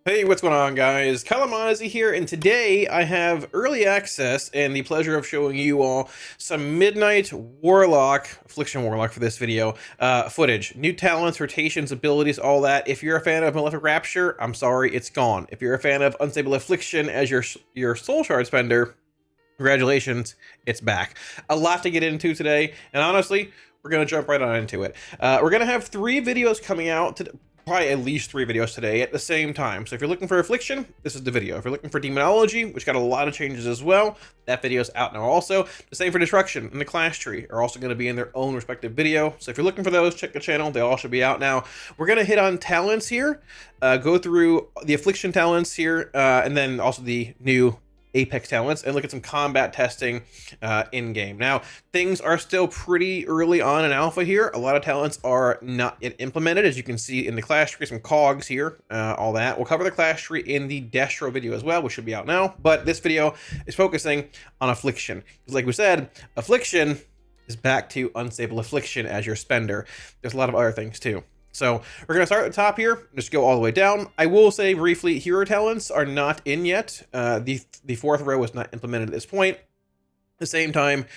Hey, what's going on, guys? Kalamazi here, and today I have early access and the pleasure of showing you all some Midnight Warlock, Affliction Warlock for this video, footage. New talents, rotations, abilities, all that. If you're a fan of Malefic Rapture, I'm sorry, it's gone. If you're a fan of Unstable Affliction as your soul shard spender, congratulations, it's back. A lot to get into today, and honestly, we're going to jump right on into it. We're going to have 3 videos coming out today. Probably at least 3 videos today at the same time. So if you're looking for Affliction, this is the video. If you're looking for Demonology, which got a lot of changes as well, that video's out now also. The same for Destruction and the Class Tree are also going to be in their own respective video. So if you're looking for those, check the channel. They all should be out now. We're going to hit on talents here, go through the Affliction talents here, and then also the new Apex talents, and look at some combat testing in game. Now, things are still pretty early on in alpha here. A lot of talents are not yet implemented, as you can see in the class tree, some cogs here, all that. We'll cover the class tree in the Destro video as well, which should be out now, but this video is focusing on Affliction. Because like we said, Affliction is back to Unstable Affliction as your spender. There's a lot of other things too. So we're going to start at the top here, just go all the way down. I will say briefly, hero talents are not in yet. The 4th row was not implemented at this point. At the same time,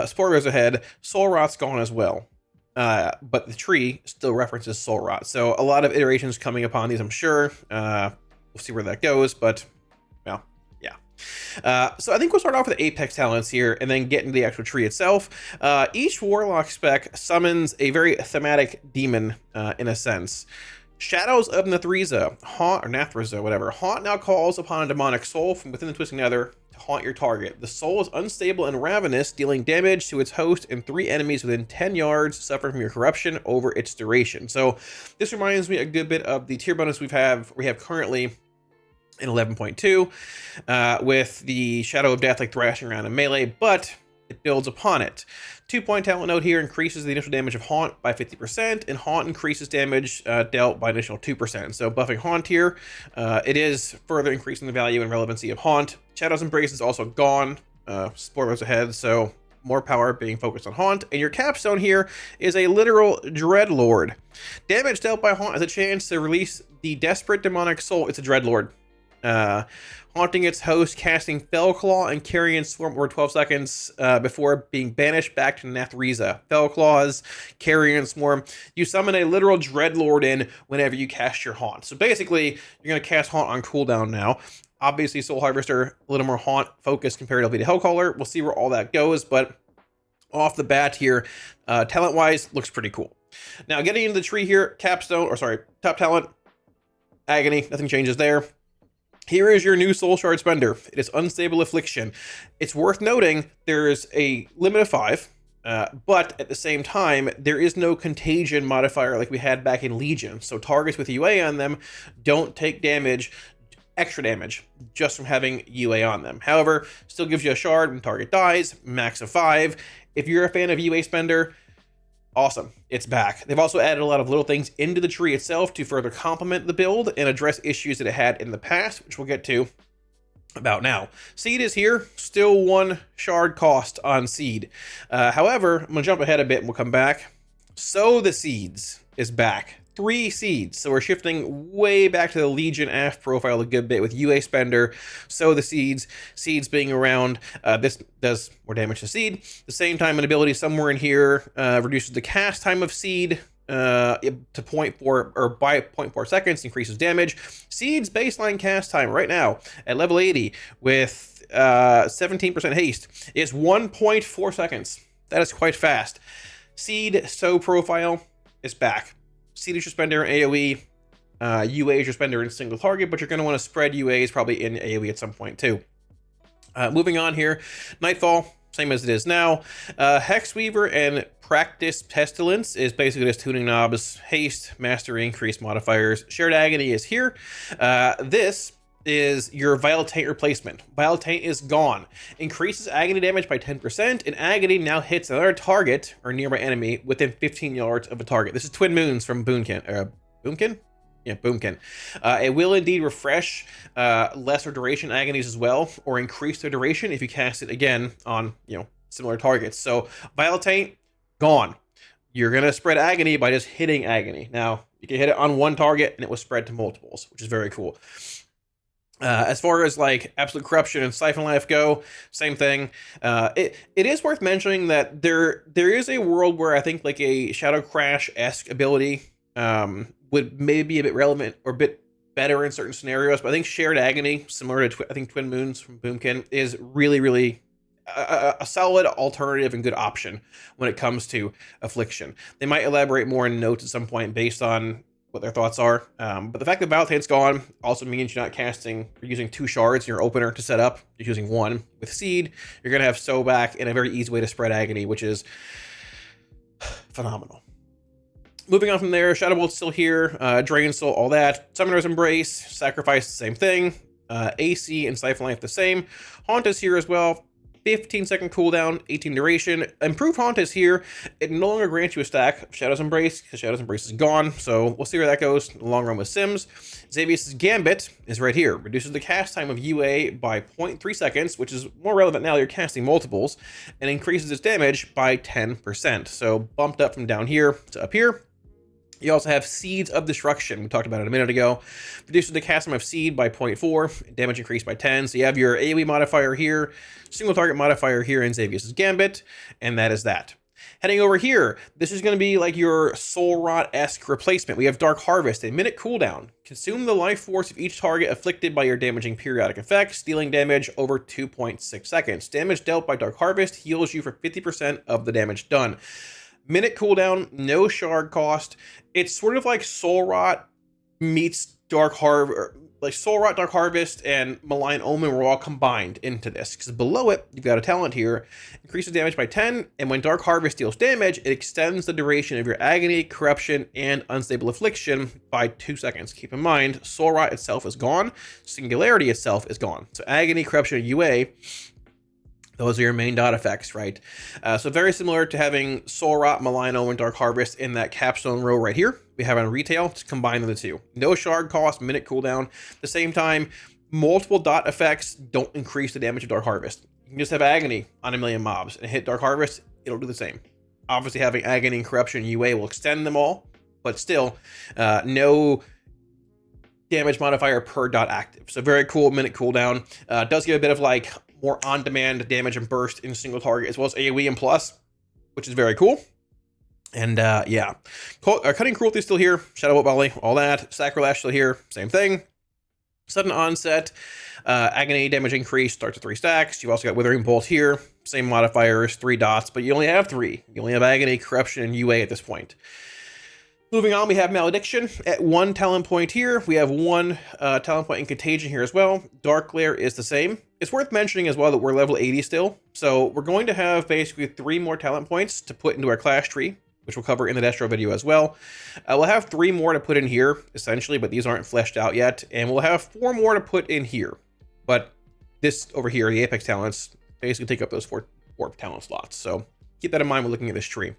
Spore goes ahead, Soul Rot's gone as well. But the tree still references Soul Rot. So a lot of iterations coming upon these, I'm sure. We'll see where that goes, but well, yeah. So I think we'll start off with the Apex talents here and then get into the actual tree itself. Each Warlock spec summons a very thematic demon in a sense. Shadows of Nathriza, Haunt, or Nathriza, whatever. Haunt now calls upon a demonic soul from within the Twisting Nether to haunt your target. The soul is unstable and ravenous, dealing damage to its host and 3 enemies within 10 yards, suffering from your corruption over its duration. So this reminds me a good bit of the tier bonus we have currently in 11.2 with the Shadow of Death like thrashing around in melee, but it builds upon it. 2-point talent note here increases the initial damage of Haunt by 50%, and Haunt increases damage dealt by an additional 2%. So buffing Haunt here, it is further increasing the value and relevancy of Haunt. Shadow's Embrace is also gone. Spore goes ahead, so more power being focused on Haunt. And your capstone here is a literal Dreadlord. Damage dealt by Haunt has a chance to release the Desperate Demonic Soul. It's a Dreadlord. Haunting its host, casting Fellclaw and Carrion Swarm over 12 seconds before being banished back to Nathriza. Fellclaws, Carrion Swarm. You summon a literal Dreadlord in whenever you cast your Haunt. So basically, you're going to cast Haunt on cooldown now. Obviously, Soul Harvester, a little more Haunt focused comparatively to Hellcaller. We'll see where all that goes, but off the bat here, talent-wise, looks pretty cool. Now, getting into the tree here, capstone, or sorry, top talent, Agony, nothing changes there. Here is your new Soul Shard Spender. It is Unstable Affliction. It's worth noting there's a limit of 5, but at the same time, there is no contagion modifier like we had back in Legion. So targets with UA on them don't take damage, extra damage, just from having UA on them. However, still gives you a shard when target dies, max of 5. If you're a fan of UA Spender, awesome, it's back. They've also added a lot of little things into the tree itself to further complement the build and address issues that it had in the past, which we'll get to about now. Seed is here, still 1 shard cost on Seed. However, I'm gonna jump ahead a bit and we'll come back. Sow the Seeds is back. 3 seeds, so we're shifting way back to the Legion AF profile a good bit with UA Spender. Sow the Seeds being around, this does more damage to Seed. At the same time, an ability somewhere in here reduces the cast time of Seed to 0.4 or by 0.4 seconds, increases damage. Seed's baseline cast time right now at level 80 with 17% haste is 1.4 seconds. That is quite fast. Seed Sow profile is back. Seed is your spender in AoE, UA is your spender in single target, but you're going to want to spread UAs probably in AoE at some point too. Moving on here, Nightfall, same as it is now. Hexweaver and Practice Pestilence is basically just tuning knobs, haste, mastery, increase modifiers. Shared Agony is here. This is your Vile Taint replacement. Vile Taint is gone. Increases agony damage by 10%, and agony now hits another target or nearby enemy within 15 yards of a target. This is Twin Moons from Boomkin. Boomkin? Yeah, Boomkin. It will indeed refresh lesser duration agonies as well, or increase their duration if you cast it again on, similar targets. So Vile Taint, gone. You're going to spread agony by just hitting agony. Now, You can hit it on one target and it will spread to multiples, which is very cool. As far as like Absolute Corruption and Siphon Life go, same thing. It is worth mentioning that there is a world where I think like a Shadow Crash-esque ability would maybe be a bit relevant or a bit better in certain scenarios, but I think Shared Agony, similar to I think Twin Moons from Boomkin, is really a solid alternative and good option when it comes to Affliction. They might elaborate more in notes at some point based on what their thoughts are. But the fact that Battle Taint's gone also means you're not casting, you're using 2 shards in your opener to set up. You're using 1. With Seed, you're going to have Sow back and a very easy way to spread Agony, which is phenomenal. Moving on from there, Shadow Bolt's still here, Drain Soul, all that. Summoner's Embrace, Sacrifice, the same thing. AC and Siphon Life, the same. Haunt is here as well. 15-second cooldown, 18 duration. Improved Haunt is here. It no longer grants you a stack of Shadow's Embrace, because Shadow's Embrace is gone, so we'll see where that goes in the long run with Sims. Xavius' Gambit is right here. Reduces the cast time of UA by 0.3 seconds, which is more relevant now that you're casting multiples, and increases its damage by 10%. So bumped up from down here to up here. You also have Seeds of Destruction. We talked about it a minute ago. Reduces the cast time of Seed by 0.4, damage increased by 10. So you have your AOE modifier here, single target modifier here in Xavius' Gambit, and that is that. Heading over here, this is going to be like your Soul Rot-esque replacement. We have Dark Harvest, a minute cooldown. Consume the life force of each target afflicted by your damaging periodic effects, dealing damage over 2.6 seconds. Damage dealt by Dark Harvest heals you for 50% of the damage done. Minute cooldown, no shard cost. It's sort of like Soul Rot meets Dark Harvest, like Soul Rot, Dark Harvest, and Malign Omen were all combined into this. Because below it, you've got a talent here, increases damage by 10, and when Dark Harvest deals damage, it extends the duration of your Agony, Corruption, and Unstable Affliction by 2 seconds. Keep in mind, Soul Rot itself is gone, Singularity itself is gone. So Agony, Corruption, and UA, those are your main dot effects, right? So very similar to having Soul Rot, Malign Omen, Dark Harvest in that capstone row right here. We have on retail, just combine the two. No shard cost, minute cooldown. At the same time, multiple dot effects don't increase the damage of Dark Harvest. You can just have Agony on 1,000,000 mobs and hit Dark Harvest, it'll do the same. Obviously having Agony and Corruption UA will extend them all, but still, no damage modifier per dot active. So very cool minute cooldown. Does give a bit of like more on-demand damage and burst in single target, as well as AoE and plus, which is very cool. And yeah, Cutting Cruelty is still here, Shadow Bolt Volley, all that. Sacrilege still here, same thing. Sudden Onset, Agony damage increase starts at 3 stacks. You've also got Withering Bolt here, same modifiers, 3 dots, but you only have 3. You only have Agony, Corruption, and UA at this point. Moving on, we have Malediction at 1 talent point here. We have 1 talent point in Contagion here as well. Dark Glare is the same. It's worth mentioning as well that we're level 80 still. So we're going to have basically 3 more talent points to put into our class tree, which we'll cover in the Destro video as well. We'll have 3 more to put in here, essentially, but these aren't fleshed out yet. And we'll have 4 more to put in here. But this over here, the Apex talents, basically take up those 4 talent slots. So keep that in mind when looking at this tree.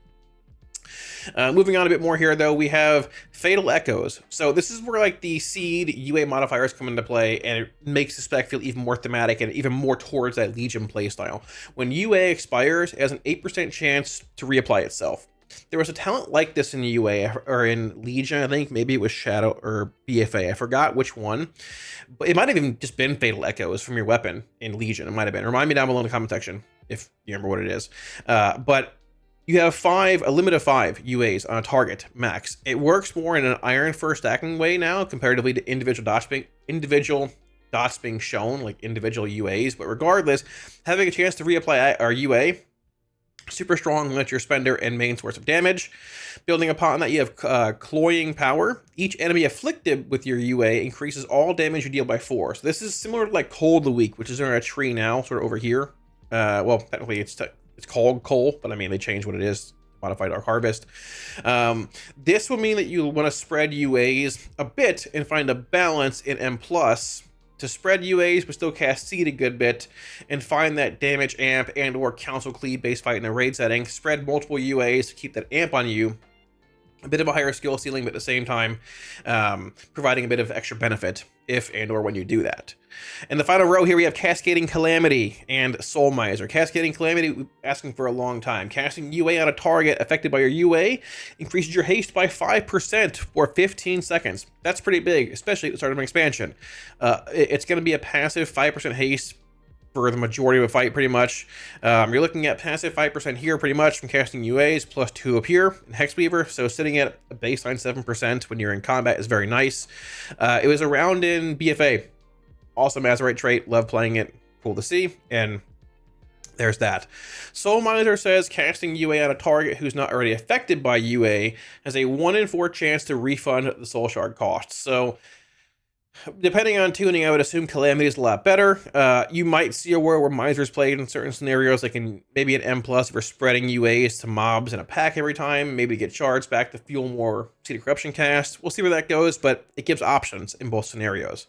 Moving on a bit more here, though, we have Fatal Echoes. So this is where like the Seed UA modifiers come into play, and it makes the spec feel even more thematic and even more towards that Legion playstyle. When UA expires, it has an 8% chance to reapply itself. There was a talent like this in UA or in Legion, I think. Maybe it was Shadow or BFA. I forgot which one. But it might have even just been Fatal Echoes from your weapon in Legion. It might have been. Remind me down below in the comment section if you remember what it is. But you have a limit of 5 UAs on a target max. It works more in an Iron First stacking way now, comparatively to individual dots being shown, like individual UAs. But regardless, having a chance to reapply our UA, super strong, limit your spender and main source of damage. Building upon that, you have Cloying Power. Each enemy afflicted with your UA increases all damage you deal by 4. So this is similar to like Coal of the Week, which is in our tree now, sort of over here. Well, technically it's called Coal, but I mean, they changed what it is, modify Dark Harvest. This will mean that you want to spread UAs a bit and find a balance in M+, to spread UAs but still cast Seed a good bit, and find that damage amp and or council cleave based fight in a raid setting. Spread multiple UAs to keep that amp on you, a bit of a higher skill ceiling, but at the same time, providing a bit of extra benefit if and or when you do that. In the final row here, we have Cascading Calamity and Soul Miser. Cascading Calamity, asking for a long time. Casting UA on a target affected by your UA increases your haste by 5% for 15 seconds. That's pretty big, especially at the start of an expansion. It's going to be a passive 5% haste for the majority of a fight, pretty much. You're looking at passive 5% here, pretty much, from casting UAs, plus 2 up here in Hexweaver, so sitting at a baseline 7% when you're in combat is very nice. It was around in BFA. Awesome Azerite trait, love playing it, cool to see, and there's that. Soul Miser says casting UA on a target who's not already affected by UA has a 1 in 4 chance to refund the Soul Shard cost. So, depending on tuning, I would assume Calamity is a lot better. You might see a world where Miser's played in certain scenarios, like in maybe an M+, if you're spreading UAs to mobs in a pack every time, maybe to get shards back to fuel more Seed of Corruption cast. We'll see where that goes, but it gives options in both scenarios.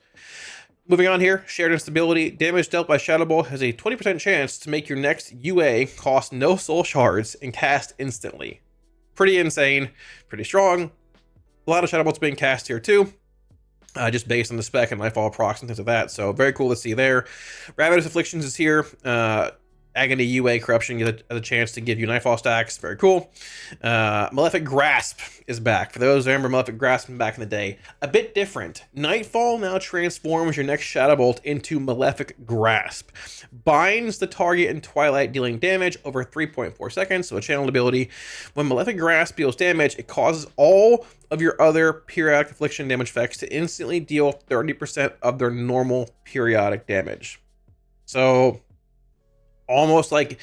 Moving on here, shared instability. Damage dealt by Shadow Bolt has a 20% chance to make your next UA cost no soul shards and cast instantly. Pretty insane, pretty strong. A lot of Shadow Bolts being cast here too. Just based on the spec and Nightfall procs and things like that. So very cool to see there. Ravenous Afflictions is here. Agony UA Corruption has a chance to give you Nightfall stacks. Very cool. Malefic Grasp is back. For those who remember Malefic Grasp from back in the day, a bit different. Nightfall now transforms your next Shadow Bolt into Malefic Grasp. Binds the target in Twilight, dealing damage over 3.4 seconds, so a channeled ability. When Malefic Grasp deals damage, it causes all of your other periodic affliction damage effects to instantly deal 30% of their normal periodic damage. So almost like,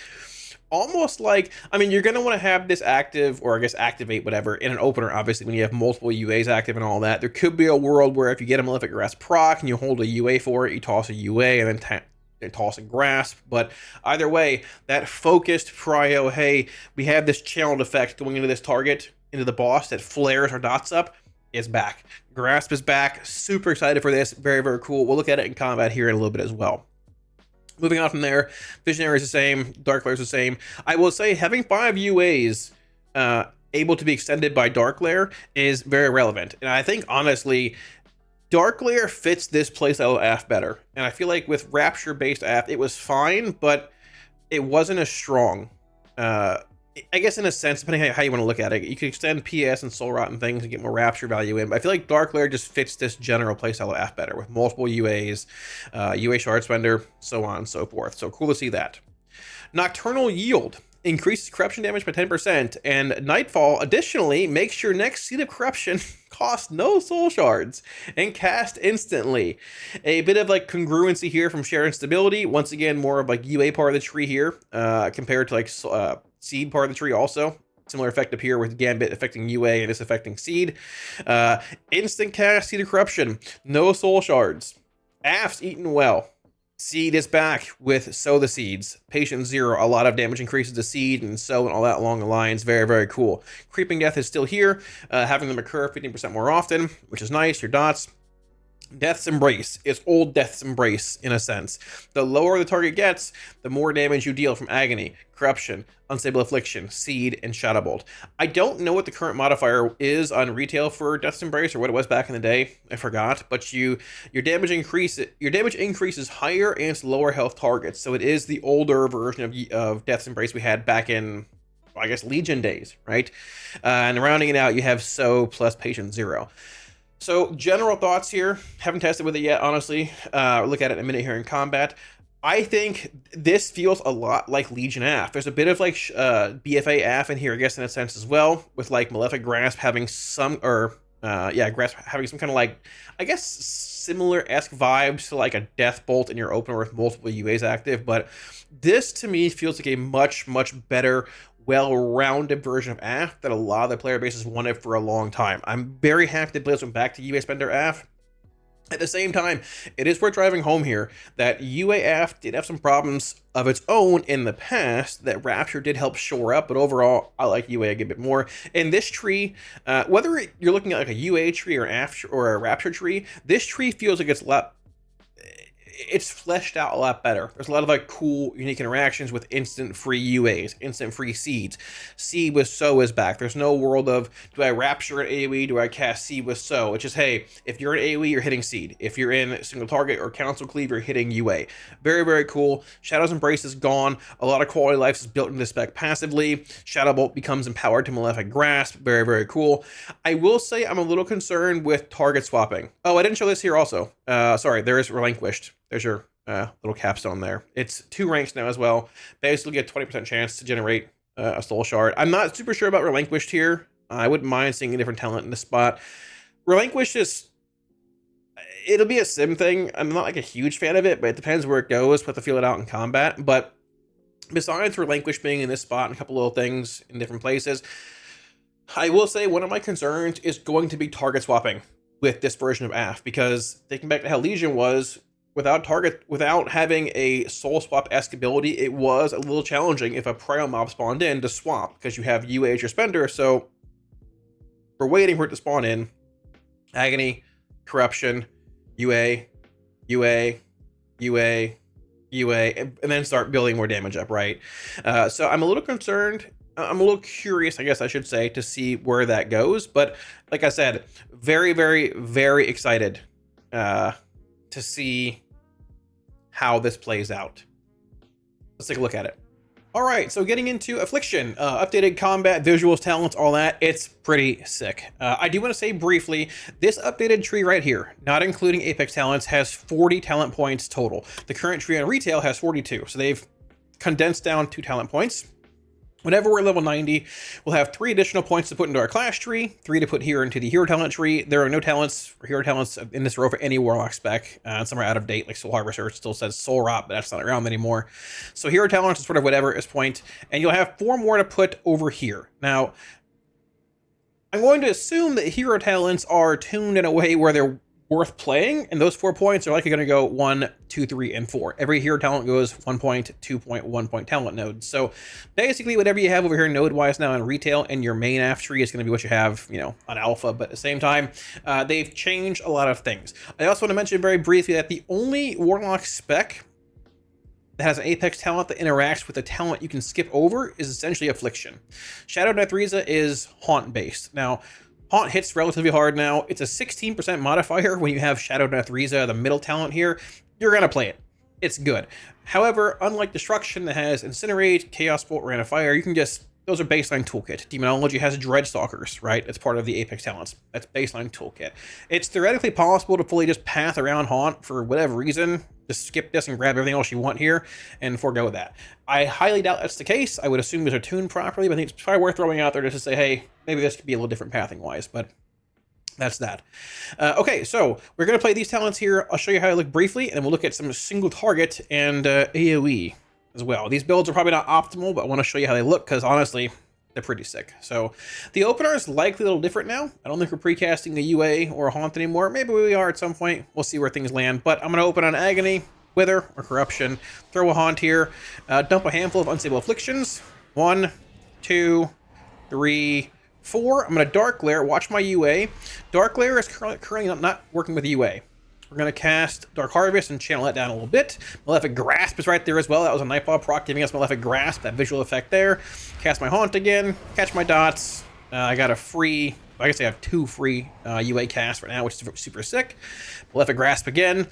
I mean, you're going to want to have this active, or I guess activate, whatever, in an opener, obviously, when you have multiple UAs active and all that. There could be a world where if you get a Malefic Grasp proc and you hold a UA for it, you toss a UA and then toss a Grasp. But either way, that focused prio, hey, we have this channeled effect going into this target, into the boss, that flares our dots up, is back. Grasp is back. Super excited for this. Very, very cool. We'll look at it in combat here in a little bit as well. Moving on from there, Visionary is the same, Dark Lair is the same. I will say having 5 UAs able to be extended by Dark Lair is very relevant. And I think, honestly, Dark Lair fits this playstyle of AF better. And I feel like with Rapture-based AF, it was fine, but it wasn't as strong. I guess in a sense, depending on how you want to look at it, you could extend PS and Soul Rot and things and get more Rapture value in. But I feel like Dark Lair just fits this general playstyle of AF better with multiple UAs, UA Shard Spender, so on and so forth. So cool to see that. Nocturnal Yield increases corruption damage by 10%, and Nightfall additionally makes your next Seed of Corruption cost no soul shards and cast instantly. A bit of like congruency here from Shared Instability. Once again, more of like UA part of the tree here compared to like Seed part of the tree also. Similar effect up here with Gambit affecting UA and this affecting Seed. Instant cast Seed of Corruption. No soul shards. AF's eaten well. Seed is back with Sow the Seeds. Patient 0, a lot of damage increases to Seed and Sow and all that along the lines. Very, very cool. Creeping Death is still here, having them occur 15% more often, which is nice. Your dots. Death's Embrace is old Death's Embrace in a sense. The lower the target gets, the more damage you deal from Agony, Corruption, Unstable Affliction, Seed, and Shadow Bolt. I don't know what the current modifier is on retail for Death's Embrace or what it was back in the day. I forgot, but your damage increases higher and lower health targets. So it is the older version of Death's Embrace we had back in, I guess, Legion days, right? And rounding it out, you have Sow plus Patient 0. So general thoughts here, haven't tested with it yet, honestly. Look at it in a minute here in combat. I think this feels a lot like Legion AF. There's a bit of like BFA AF in here, I guess, in a sense as well, with like Malefic Grasp having some, Grasp having some kind of like, I guess, similar-esque vibes to like a Death Bolt in your opener with multiple UAs active. But this to me feels like a much, much better, well-rounded version of AF that a lot of the player bases wanted for a long time. I'm very happy that Blizz went back to UA Spender AF. At the same time, it is worth driving home here that UA AF did have some problems of its own in the past that Rapture did help shore up, but overall, I like UA a good bit more. In this tree, whether you're looking at like a UA tree or an AF or a Rapture tree, this tree feels like it's a lot. it's fleshed out a lot better. There's a lot of like cool, unique interactions with instant free UAs, instant free seeds. Seed with Sow is back. There's no world of, do I Rapture an AoE? Do I cast Seed with Sow? It's just, hey, if you're in AoE, you're hitting Seed. If you're in single target or council cleave, you're hitting UA. Very, very cool. Shadow's Embrace is gone. A lot of quality of life is built into this spec passively. Shadow Bolt becomes empowered to Malefic Grasp. Very, very cool. I will say I'm a little concerned with target swapping. Oh, I didn't show this here also. Sorry, there is Relinquished. There's your little capstone there. It's 2 ranks now as well. Basically get 20% chance to generate a soul shard. I'm not super sure about Relinquished here. I wouldn't mind seeing a different talent in this spot. Relinquished is, it'll be a sim thing. I'm not like a huge fan of it, but it depends where it goes. We'll have to feel it out in combat. But besides Relinquished being in this spot and a couple little things in different places, I will say one of my concerns is going to be target swapping with this version of AF, because thinking back to how Legion was, without having a soul swap-esque ability, it was a little challenging if a prio mob spawned in to swap, because you have UA as your spender. So we're waiting for it to spawn in. Agony, Corruption, UA, UA, UA, UA, and then start building more damage up, right? So I'm a little concerned. I'm a little curious, I guess I should say, to see where that goes. But like I said, very, very, very excited to see how this plays out. Let's take a look at it. All right, so getting into Affliction, updated combat, visuals, talents, all that, it's pretty sick. I do want to say briefly, this updated tree right here, not including Apex talents, has 40 talent points total. The current tree on retail has 42, so they've condensed down 2 talent points. Whenever we're level 90, we'll have 3 additional points to put into our class tree, 3 to put here into the hero talent tree. There are no talents or hero talents in this row for any Warlock spec. Some are out of date, like Soul Harvester still says Soul Rot, but that's not around anymore. So hero talents is sort of whatever at this point, and you'll have 4 more to put over here. Now, I'm going to assume that hero talents are tuned in a way where they're worth playing, and those 4 points are likely going to go 1, 2, 3, and 4. Every hero talent goes 1 point, 2 point, 1 point talent nodes. So basically, whatever you have over here node wise now in retail and your main AF tree is going to be what you have, you know, on alpha. But at the same time, they've changed a lot of things. I also want to mention very briefly that the only Warlock spec that has an Apex talent that interacts with a talent you can skip over is essentially Affliction. Shadow Nethreza is Haunt based. Now, Haunt hits relatively hard now. It's a 16% modifier when you have Shadow Nethreza, the middle talent here. You're going to play it. It's good. However, unlike Destruction that has Incinerate, Chaos Bolt, Ran of Fire, you can just, those are baseline toolkit. Demonology has Dreadstalkers, right? It's part of the Apex talents. That's baseline toolkit. It's theoretically possible to fully just path around Haunt for whatever reason. Just skip this and grab everything else you want here and forego that. I highly doubt that's the case. I would assume these are tuned properly, but I think it's probably worth throwing out there just to say, hey, maybe this could be a little different pathing-wise, but that's that. Okay, so we're going to play these talents here. I'll show you how they look briefly, and we'll look at some single target and AoE as well. These builds are probably not optimal, but I want to show you how they look, because honestly, they're pretty sick. So the opener is likely a little different now. I don't think we're precasting a UA or a Haunt anymore. Maybe we are at some point. We'll see where things land. But I'm going to open on Agony, Wither, or Corruption. Throw a Haunt here. Dump a handful of Unstable Afflictions. 1, 2, 3, 4. I'm going to Dark Glare. Watch my UA. Dark Glare is currently not working with UA. We're going to cast Dark Harvest and channel that down a little bit. Malefic Grasp is right there as well. That was a Nightball proc giving us Malefic Grasp, that visual effect there. Cast my Haunt again, catch my dots. I got a free, I guess I have 2 free UA casts right now, which is super sick. Malefic Grasp again.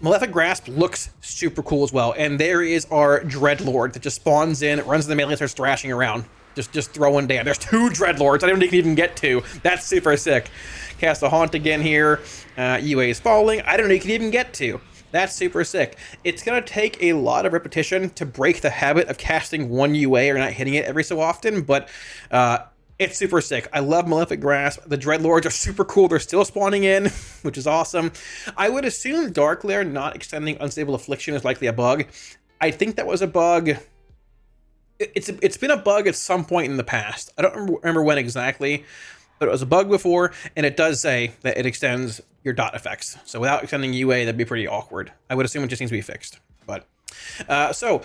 Malefic Grasp looks super cool as well. And there is our Dreadlord that just spawns in, runs in the melee and starts thrashing around. Just throwing down. There's 2 Dreadlords. I don't think you can even get 2. That's super sick. Cast a Haunt again here. UA is falling. I don't know you can even get 2. That's super sick. It's going to take a lot of repetition to break the habit of casting 1 UA or not hitting it every so often, but it's super sick. I love Malefic Grasp. The Dreadlords are super cool. They're still spawning in, which is awesome. I would assume Dark Lair not extending Unstable Affliction is likely a bug. I think that was a bug. It's been a bug at some point in the past. I don't remember when exactly, but it was a bug before, and it does say that it extends your dot effects. So without extending UA, that'd be pretty awkward. I would assume it just needs to be fixed. But so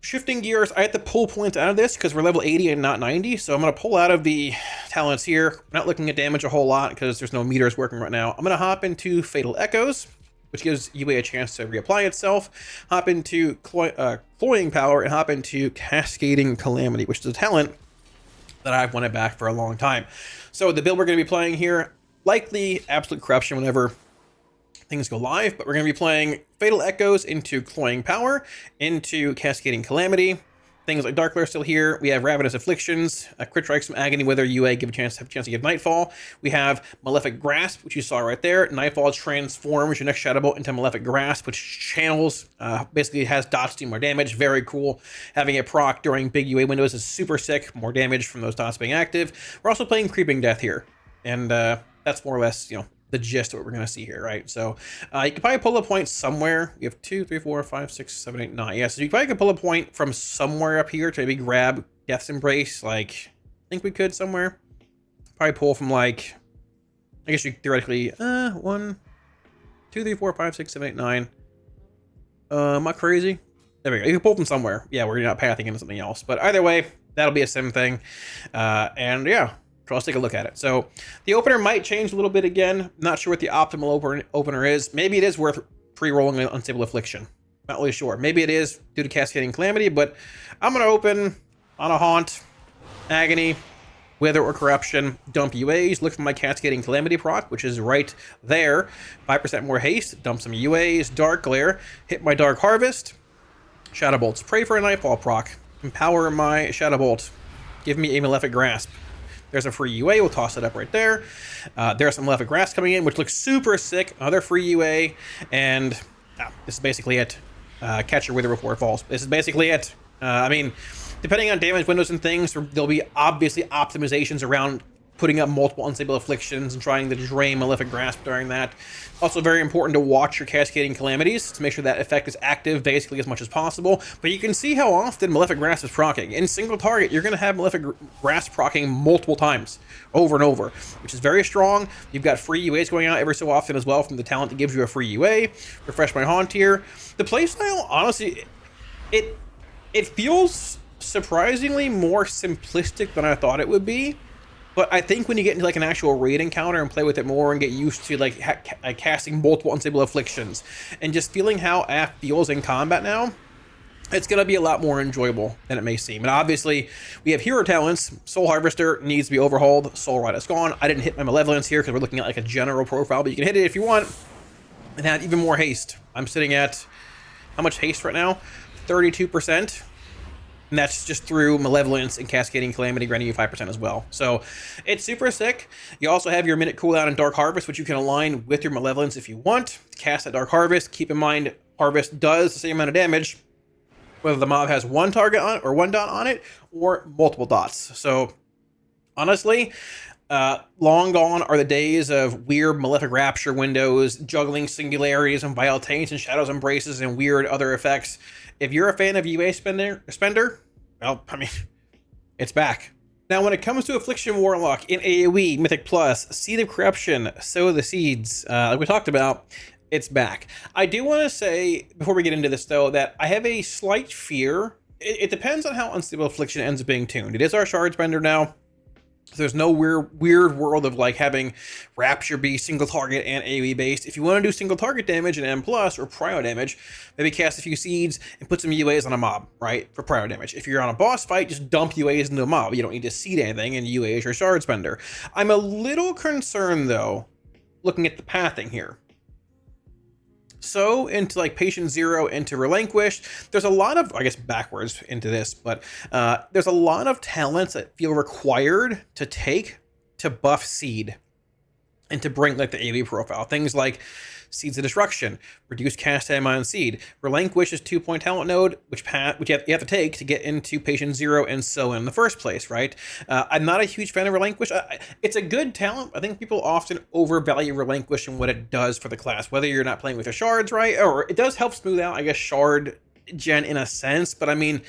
shifting gears, I have to pull points out of this because we're level 80 and not 90. So I'm going to pull out of the talents here. I'm not looking at damage a whole lot because there's no meters working right now. I'm going to hop into Fatal Echoes. which gives UA a chance to reapply itself, hop into Cloying Power, and hop into Cascading Calamity, which is a talent that I've wanted back for a long time. So the build we're going to be playing here, likely Absolute Corruption whenever things go live, but we're going to be playing Fatal Echoes into Cloying Power, into Cascading Calamity. Things like Dark Glare still here. We have Ravenous Afflictions, Crit Strikes from Agony, Wither, UA, have a chance to give Nightfall. We have Malefic Grasp, which you saw right there. Nightfall transforms your next Shadow Bolt into Malefic Grasp, which channels, basically has dots do more damage. Very cool. Having it proc during big UA windows is super sick. More damage from those dots being active. We're also playing Creeping Death here, and that's more or less, the gist of what we're going to see here, right? So you could probably pull a point somewhere. You have 2, 3, 4, 5, 6, 7, 8, 9. Yeah, so you probably could pull a point from somewhere up here to maybe grab Death's Embrace. Like, I think we could somewhere. Probably pull from, like, I guess you theoretically, 1, 2, 3, 4, 5, 6, 7, 8, 9. Am I crazy? There we go. You can pull from somewhere. Yeah, where you're not pathing into something else. But either way, that'll be a sim thing. And yeah. So let's take a look at it. So the opener might change a little bit again. Not sure what the optimal opener is. Maybe it is worth pre-rolling an Unstable Affliction. Not really sure. Maybe it is due to Cascading Calamity, but I'm going to open on a Haunt, Agony, Wither or Corruption, dump UAs, look for my Cascading Calamity proc, which is right there. 5% more haste, dump some UAs, Dark Glare, hit my Dark Harvest, Shadow Bolts, pray for a Nightfall proc, empower my Shadow Bolt, give me a Malefic Grasp. There's a free UA, we'll toss it up right there. There's some Malefic Grasp coming in, which looks super sick. Another free UA, and this is basically it. Catch your Wither before it falls. This is basically it. I mean, depending on damage windows and things, there'll be obviously optimizations around putting up multiple Unstable Afflictions and trying to drain Malefic Grasp during that. Also very important to watch your Cascading Calamities to make sure that effect is active basically as much as possible. But you can see how often Malefic Grasp is proccing. In single target, you're going to have Malefic Grasp proccing multiple times, over and over, which is very strong. You've got free UAs going out every so often as well from the talent that gives you a free UA. Refresh my Haunt here. The playstyle, honestly, it feels surprisingly more simplistic than I thought it would be. But I think when you get into like an actual raid encounter and play with it more and get used to like casting multiple Unstable Afflictions and just feeling how AF feels in combat now, it's going to be a lot more enjoyable than it may seem. And obviously, we have hero talents. Soul Harvester needs to be overhauled. Soul Rod is gone. I didn't hit my Malevolence here because we're looking at like a general profile, but you can hit it if you want and add even more haste. I'm sitting at, how much haste right now? 32%. And that's just through Malevolence and Cascading Calamity, granting you 5% as well. So it's super sick. You also have your minute cooldown in Dark Harvest, which you can align with your Malevolence if you want. Cast that Dark Harvest. Keep in mind, Harvest does the same amount of damage, whether the mob has one target on it or one dot on it, or multiple dots. So honestly, long gone are the days of weird Malefic Rapture windows, juggling Singularities and Vile Taints and Shadows Embraces and weird other effects. If you're a fan of UA spender, well, I mean, it's back. Now, when it comes to Affliction Warlock in AOE, Mythic Plus, Seed of Corruption, Sow the Seeds, like we talked about, it's back. I do want to say, before we get into this though, that I have a slight fear. It depends on how Unstable Affliction ends up being tuned. It is our shard spender now. So there's no weird world of like having Rapture be single target and AoE based. If you want to do single target damage and M+ or prio damage, maybe cast a few seeds and put some UAs on a mob, right? For prio damage. If you're on a boss fight, just dump UAs into a mob. You don't need to seed anything, and UA is your shard spender. I'm a little concerned though, looking at the pathing here. So into like Patient Zero, into Relinquish, there's a lot of, I guess backwards into this, but there's a lot of talents that feel required to take to buff Seed and to bring like the AoE profile. Things like Seeds of Destruction, reduce cast time on Seed. Relinquish is 2-point talent node, which you have to take to get into Patient Zero and so in the first place, right? I'm not a huge fan of Relinquish. It's a good talent. I think people often overvalue Relinquish and what it does for the class, whether you're not playing with your shards, right? Or it does help smooth out, I guess, shard gen in a sense, but I mean,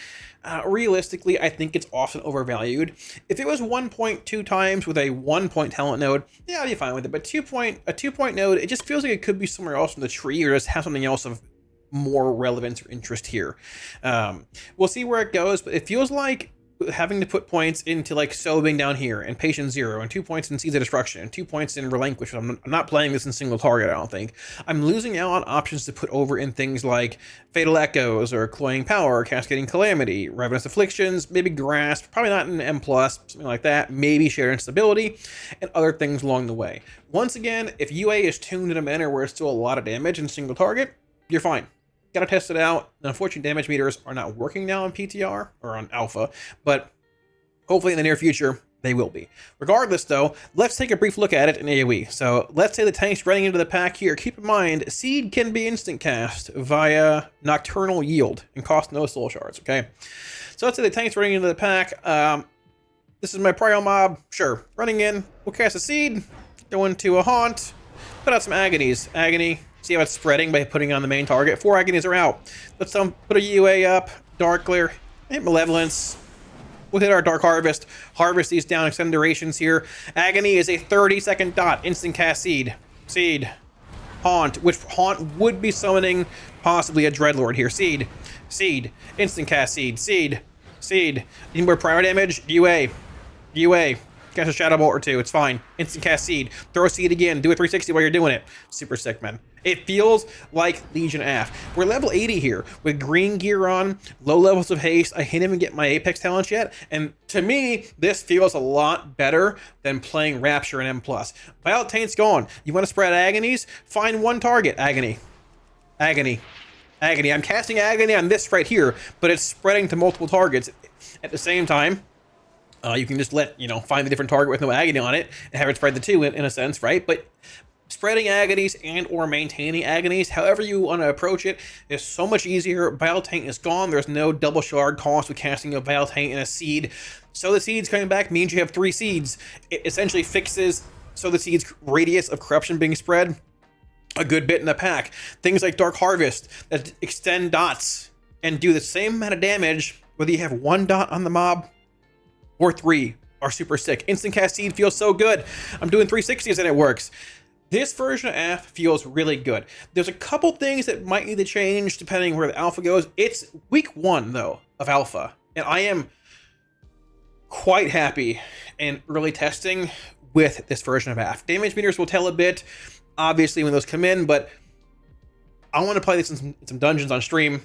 realistically, I think it's often overvalued. If it was 1.2 times with a 1-point talent node, yeah, I'd be fine with it. But a 2-point node, it just feels like it could be somewhere else in the tree, or just have something else of more relevance or interest here. We'll see where it goes, but it feels like having to put points into like sobing down here and patient 0 and 2 points in Seeds of Destruction and 2 points in Relinquish. I'm not playing this in single target, I don't think. I'm losing out on options to put over in things like Fatal Echoes or Cloying Power, Cascading Calamity, Ravenous Afflictions, maybe Grasp, probably not an M+, something like that, maybe Shared Instability, and other things along the way. Once again, if UA is tuned in a manner where it's still a lot of damage in single target, you're fine. Gotta test it out. The unfortunate damage meters are not working now on PTR or on Alpha, but hopefully in the near future they will be. Regardless though, let's take a brief look at it in AOE. So let's say the tank's running into the pack here. Keep in mind, Seed can be instant cast via Nocturnal Yield and cost no soul shards, okay? So let's say the tank's running into the pack. This is my Prior Mob, sure. Running in, we'll cast a Seed, go into a Haunt, put out some Agonies. Agony. See how it's spreading by putting on the main target. 4 Agonies are out. Let's put a UA up. Dark Glare. Hit Malevolence. We'll hit our Dark Harvest. Harvest these down. Extend durations here. Agony is a 30-second dot. Instant cast Seed. Seed. Haunt. Which Haunt would be summoning possibly a Dreadlord here. Seed. Seed. Instant cast Seed. Seed. Seed. Need more prior damage? UA. UA. Cast a Shadow Bolt or 2, it's fine. Instant cast Seed. Throw a Seed again. Do a 360 while you're doing it. Super sick, man. It feels like Legion AF. We're level 80 here with green gear on, low levels of haste. I didn't even get my Apex talents yet. And to me, this feels a lot better than playing Rapture and M+. Vile Taint's gone. You want to spread Agonies? Find one target. Agony. Agony. Agony. I'm casting Agony on this right here, but it's spreading to multiple targets at the same time. You can just find the different target with no Agony on it and have it spread the two in a sense, right? But spreading Agonies and or maintaining Agonies, however you want to approach it, is so much easier. Vile Taint is gone. There's no double shard cost with casting a Vile Taint and a Seed. So the Seeds coming back means you have 3 Seeds. It essentially fixes so the Seed's radius of corruption being spread a good bit in the pack. Things like Dark Harvest that extend dots and do the same amount of damage whether you have 1 dot on the mob or 3 are super sick. Instant cast Seed feels so good. I'm doing 360s and it works. This version of AF feels really good. There's a couple things that might need to change depending where the alpha goes. It's week 1 though of alpha, and I am quite happy in early testing with this version of AF. Damage meters will tell a bit, obviously, when those come in, but I want to play this in some dungeons on stream.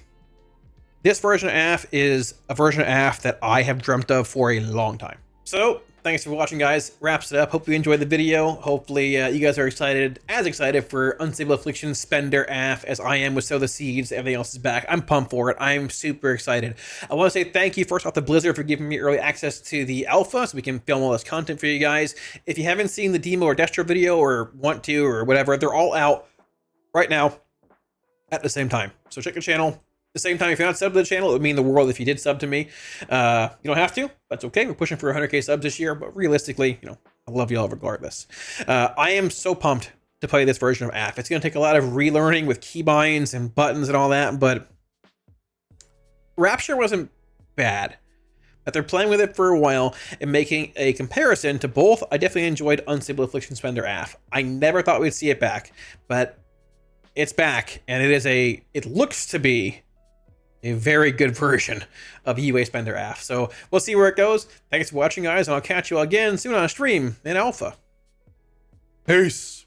This version of AF is a version of AF that I have dreamt of for a long time. So, thanks for watching, guys. Wraps it up. Hope you enjoyed the video. Hopefully, you guys are as excited for Unstable Affliction Spender AF as I am with Sow the Seeds. Everything else is back. I'm pumped for it. I'm super excited. I want to say thank you first off to Blizzard for giving me early access to the alpha so we can film all this content for you guys. If you haven't seen the demo or destro video or want to or whatever, they're all out right now at the same time. So check the channel. The same time, if you're not subbed to the channel, it would mean the world if you did sub to me. You don't have to. That's okay. We're pushing for 100k subs this year, but realistically, I love y'all regardless. I am so pumped to play this version of AF. It's going to take a lot of relearning with keybinds and buttons and all that, but Rapture wasn't bad. But they're playing with it for a while and making a comparison to both. I definitely enjoyed Unstable Affliction Spender AF. I never thought we'd see it back, but it's back, and it looks to be a very good version of UA Spender AF. So we'll see where it goes. Thanks for watching, guys, and I'll catch you all again soon on stream in Alpha. Peace.